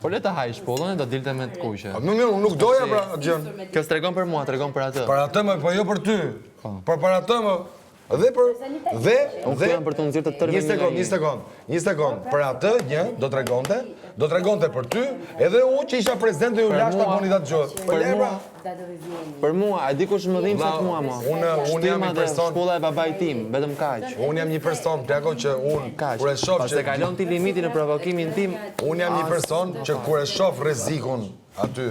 Po le ta haj shpollën e do dilte me të kuqe. Më mirë, unë nuk doja pra atë gjën. Kjo s'tregon për mua, tregon për atë. Për atë më, po jo për ty. Por për atë më. Dhe për të nxjerrë të tërë. Një sekond. Për atë një do tregonte për ty, edhe unë që isha prezident dhe ju lash ta bëni atë gjë. Për mua, a di kush më dhim sa mua më? Unë jam një person, shkolla e babait tim, vetëm kaq. Unë jam një person, plako që unë kur e shoh që kalon ti limitin e provokimin tim, unë jam një person që kur e shoh rrezikun aty,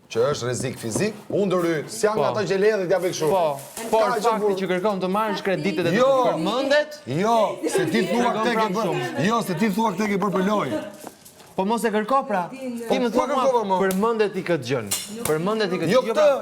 që është rrezik fizik, unë ndëry, s'jam nga ata që lehe dhe t'ja bëj kështu. Po, por fakti që kërkon të marrësh kreditet e të përmendet? Jo, se ti thua këtë ke bërë. Jo, se ti thua këtë ke bërë për lojë. Po mos e kërko pra. Ti më thua përmendet i këtë gjën. Përmendet i këtë gjë.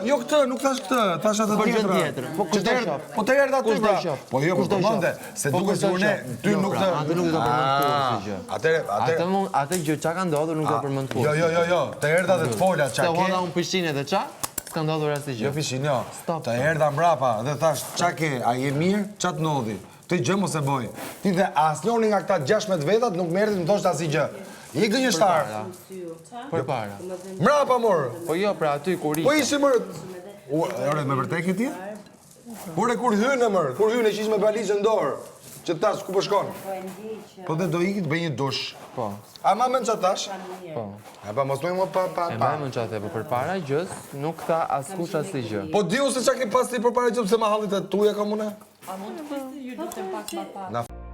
Jo këtë, nuk thash këtë, thash atë tjetër. Po kush do shoh? Po të erdha ty pra. Po jo, po përmende, se duket se unë ty nuk të. Atë nuk do përmend kurrë. Atë gjë çka ka ndodhur nuk do përmend kurrë. Jo, të erdha dhe të fola çka ke. Të hodha unë pishinë dhe çka? S'ka ndodhur asnjë gjë. Jo pishinë, jo. Të erdha mbrapa dhe thash çka ke, a je mirë? Ç'a të ndodhi? Ti gjë mos e bëj. Ti dhe asnjëri nga këta 16 vetat nuk merrti më thoshte asnjë gjë. I gënjeshtar. Përpara. Mrapa mor. Po jo, pra aty kur Po ishi më. Ore me vërtet ti? Ore kur hynë më, kur hynë që ishte me valizën dorë, që tash ku po shkon? Po dhe do ikit bëj një dush. Po. A ma mend ç'a tash? Po. A pa mos më pa. E më ç'a the, po përpara gjës nuk tha askush asnjë gjë. Po diu se çka ke pas ti përpara gjës se ma hallit e tuja kam unë? A mund të bëj ju lutem pak më parë?